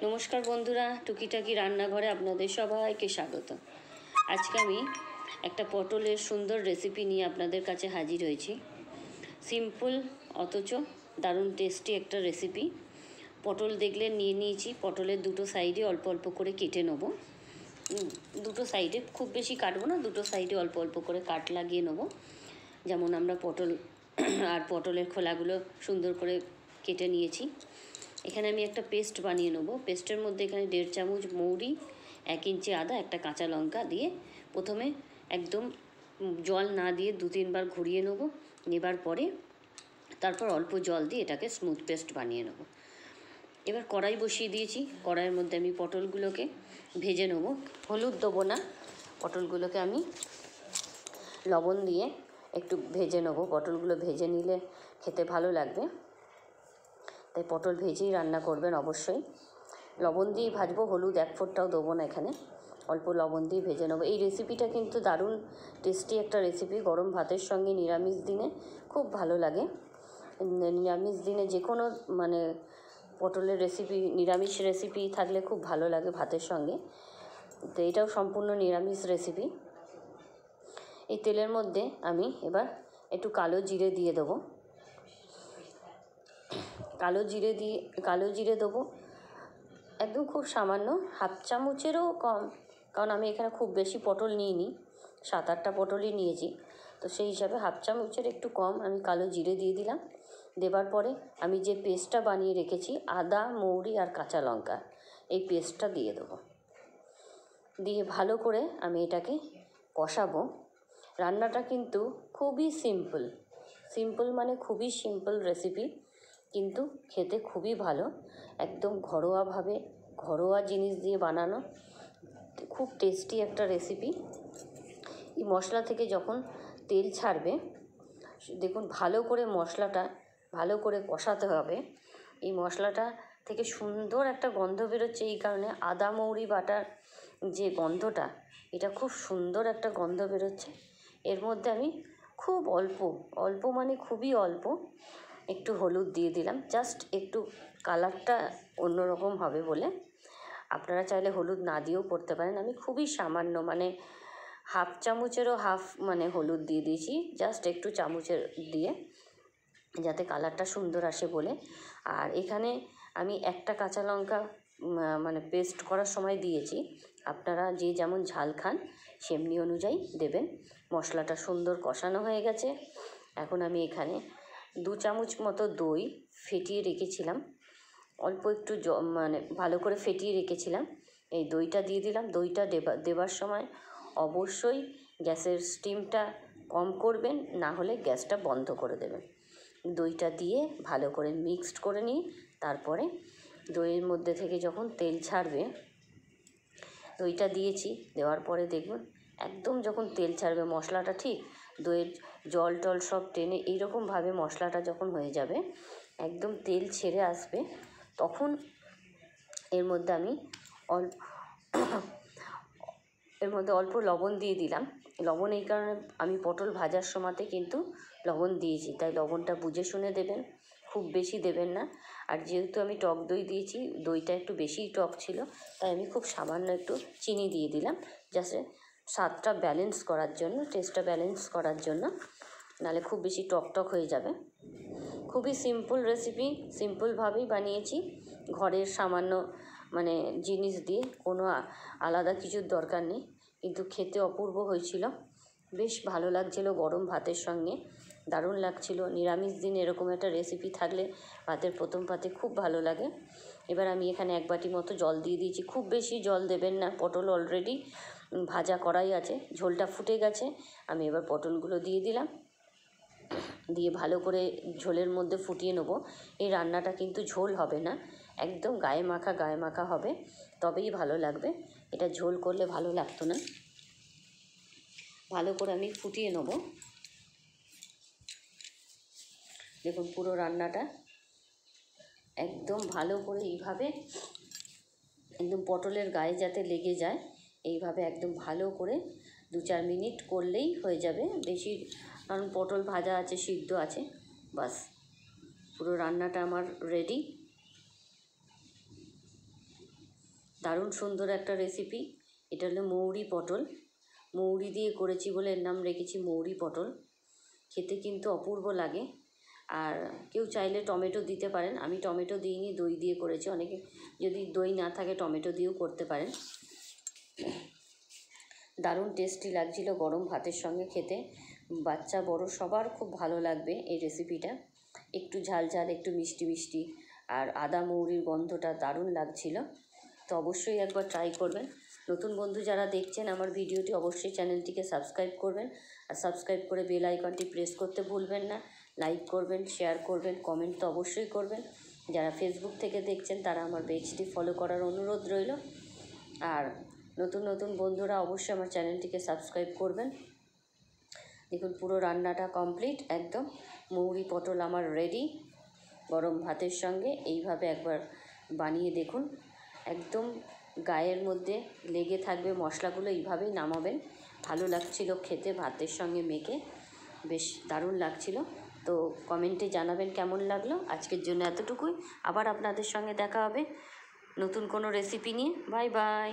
নমস্কার বন্ধুরা, টুকিটাকি রান্নাঘরে আপনাদের সবাইকে স্বাগত। আজকে আমি একটা পটলের সুন্দর রেসিপি নিয়ে আপনাদের কাছে হাজির হয়েছি। সিম্পল অথচ দারুণ টেস্টি একটা রেসিপি। পটল দেখলে নিয়ে নিয়েছি, পটলের দুটো সাইডে অল্প অল্প করে কেটে নেবো। দুটো সাইডে খুব বেশি কাটবো না, দুটো সাইডে অল্প অল্প করে কাট লাগিয়ে নেবো। যেমন আমরা পটল আর পটলের খোলাগুলো সুন্দর করে কেটে নিয়েছি। এখানে আমি একটা পেস্ট বানিয়ে নেবো। পেস্টের মধ্যে এখানে 1.5 চামচ মৌরি, 1 ইঞ্চি আদা, একটা কাঁচা লঙ্কা দিয়ে প্রথমে একদম জল না দিয়ে 2-3 বার ঘুরিয়ে নেবো। নেবার পরে তারপর অল্প জল দিয়ে এটাকে স্মুথ পেস্ট বানিয়ে নেবো। এবার কড়াই বসিয়ে দিয়েছি। কড়াইয়ের মধ্যে আমি পটলগুলোকে ভেজে নেবো। হলুদ দেবো না, পটলগুলোকে আমি লবণ দিয়ে একটু ভেজে নেবো। পটলগুলো ভেজে নিলে খেতে ভালো লাগবে, তাই পটল ভেজেই রান্না করবেন অবশ্যই। লবণ দিয়েই ভাজবো, হলুদ 1 ফোঁটাও দেবো না এখানে, অল্প লবণ দিয়ে ভেজে নেবো। এই রেসিপিটা কিন্তু দারুণ টেস্টি একটা রেসিপি। গরম ভাতের সঙ্গে নিরামিষ দিনে খুব ভালো লাগে। নিরামিষ দিনে যে কোনো পটলের রেসিপি, নিরামিষ রেসিপি থাকলে খুব ভালো লাগে ভাতের সঙ্গে। তো এটাও সম্পূর্ণ নিরামিষ রেসিপি। এই তেলের মধ্যে আমি এবার একটু কালো জিরে দিয়ে দেবো। কালো জিরে দেবো একদম খুব সামান্য, 1/2 চামচেরও কম, কারণ আমি এখানে খুব বেশি পটল নিইনি, 7-8টা পটলই নিয়েছি। তো সেই হিসাবে 1/2 চামচের একটু কম আমি কালো জিরে দিয়ে দিলাম। দেবার পরে আমি যে পেস্টটা বানিয়ে রেখেছি, আদা, মৌরি আর কাঁচা লঙ্কা, এই পেস্টটা দিয়ে দেবো। দিয়ে ভালো করে আমি এটাকে কষাবো। রান্নাটা কিন্তু খুবই সিম্পল মানে খুবই সিম্পল রেসিপি, কিন্তু খেতে খুবই ভালো। একদম ঘরোয়াভাবে, ঘরোয়া জিনিস দিয়ে বানানো খুব টেস্টি একটা রেসিপি। এই মশলা থেকে যখন তেল ছাড়বে, দেখুন ভালো করে মশলাটা ভালো করে কষাতে হবে। এই মশলাটা থেকে সুন্দর একটা গন্ধ বেরোচ্ছে, এই কারণে আদা মৌরি বাটার যে গন্ধটা, এটা খুব সুন্দর একটা গন্ধ বেরোচ্ছে। এর মধ্যে আমি খুব অল্প মানে খুবই অল্প একটু হলুদ দিয়ে দিলাম, জাস্ট একটু কালারটা অন্যরকম হবে বলে। আপনারা চাইলে হলুদ না দিয়েও করতে পারেন। আমি খুবই সামান্য, 1/2 চামচেরও হাফ হলুদ দিয়ে দিয়েছি, জাস্ট একটু চামচের দিয়ে, যাতে কালারটা সুন্দর আসে বলে। আর এখানে আমি একটা কাঁচা লঙ্কা পেস্ট করার সময় দিয়েছি। আপনারা যে যেমন ঝাল খান সেমনি অনুযায়ী দেবেন। মশলাটা সুন্দর কষানো হয়ে গেছে। এখন আমি এখানে 2 চামচ মতো দই ফেটিয়ে রেখেছিলাম, অল্প একটু ভালো করে ফেটিয়ে রেখেছিলাম, এই দইটা দিয়ে দিলাম। দইটা দেবার সময় অবশ্যই গ্যাসের স্টিমটা কম করবেন, না হলে গ্যাসটা বন্ধ করে দেবেন। দইটা দিয়ে ভালো করে মিক্সড করে নিই। তারপরে দইয়ের মধ্যে থেকে যখন তেল ছাড়বে, দইটা দিয়েছি, দেওয়ার পরে দেখুন একদম যখন তেল ছাড়বে, মশলাটা ঠিক দইয়ের জল টল সব টেনে এইরকমভাবে মশলাটা যখন হয়ে যাবে, একদম তেল ছেড়ে আসবে, তখন এর মধ্যে আমি অল্প লবণ দিয়ে দিলাম। লবণ এই কারণে, আমি পটল ভাজার সময়তে কিন্তু লবণ দিয়েছি, তাই লবণটা বুঝে শুনে দেবেন, খুব বেশি দেবেন না। আর যেহেতু আমি টক দই দিয়েছি, দইটা একটু বেশিই টক ছিল, তাই আমি খুব সামান্য একটু চিনি দিয়ে দিলাম, জাস্ট স্বাদটা ব্যালেন্স করার জন্য, টেস্টটা ব্যালেন্স করার জন্য, নাহলে খুব বেশি টক হয়ে যাবে। খুবই সিম্পল রেসিপি, সিম্পলভাবেই বানিয়েছি, ঘরের সামান্য জিনিস দিয়ে, কোনো আলাদা কিছুর দরকার নেই, কিন্তু খেতে অপূর্ব হয়েছিল, বেশ ভালো লাগছিল গরম ভাতের সঙ্গে, দারুণ লাগছিল। নিরামিষ দিন এরকম একটা রেসিপি থাকলে ভাতের প্রথম পাতে খুব ভালো লাগে। এবার আমি এখানে 1 বাটি মতো জল দিয়ে দিয়েছি। খুব বেশি জল দেবেন না, পটল অলরেডি ভাজা করাই আছে, ঝোলটা ফুটে গেছে। আমি এবার পটলগুলো দিয়ে দিলাম, দিয়ে ভালো করে ঝোলের মধ্যে ফুটিয়ে নেবো। এই রান্নাটা কিন্তু ঝোল হবে না, একদম গায়ে মাখা হবে, তবেই ভালো লাগবে। এটা ঝোল করলে ভালো লাগতো না। ভালো করে আমি ফুটিয়ে নেব। দেখুন পুরো রান্নাটা একদম ভালো করে এইভাবে, একদম পটলের গায়ে যাতে লেগে যায়, এইভাবে একদম ভালো করে 2-4 মিনিট করলেই হয়ে যাবে। বেশি, কারণ পটল ভাজা আছে, সিদ্ধ আছে, বাস পুরো রান্নাটা আমার রেডি। দারুণ সুন্দর একটা রেসিপি। এটা হলো মৌরি পটল, মৌরি দিয়ে করেছি বলে এর নাম রেখেছি মৌরি পটল। খেতে কিন্তু অপূর্ব লাগে। আর কেউ চাইলে টমেটো দিতে পারেন, আমি টমেটো দিইনি, দই দিয়ে করেছি। অনেকে যদি দই না থাকে টমেটো দিয়েও করতে পারেন। দারুণ টেস্টি লাগছিল গরম ভাতের সঙ্গে খেতে। বাচ্চা বড় সবার খুব ভালো লাগবে এই রেসিপিটা। একটু ঝাল ঝাল, একটু মিষ্টি মিষ্টি, আর আদা মৌরির গন্ধটা দারুণ লাগছিল। তো অবশ্যই একবার ট্রাই করবেন। নতুন বন্ধু যারা দেখছেন আমার ভিডিওটি, অবশ্যই চ্যানেলটিকে সাবস্ক্রাইব করবেন। আর সাবস্ক্রাইব করে বেল আইকনটি প্রেস করতে ভুলবেন না। লাইক করবেন, শেয়ার করবেন, কমেন্ট তো অবশ্যই করবেন। যারা ফেসবুক থেকে দেখছেন তারা আমার পেজটি ফলো করার অনুরোধ রইল। আর নতুন নতুন বন্ধুরা অবশ্যই আমার চ্যানেলটিকে সাবস্ক্রাইব করবেন। দেখুন পুরো রান্নাটা কমপ্লিট একদম। মৌরি পটল আমার রেডি গরম ভাতের সঙ্গে। এইভাবে একবার বানিয়ে দেখুন, একদম গায়ের মধ্যে লেগে থাকবে মশলাগুলো। এইভাবেই নামাবেন। ভালো লাগছিল খেতে ভাতের সঙ্গে মেখে, বেশ দারুণ লাগছিল। তো কমেন্টে জানাবেন কেমন লাগলো। আজকের জন্য এতটুকুই। আবার আপনাদের সঙ্গে দেখা হবে নতুন কোনো রেসিপি নিয়ে। Bye bye.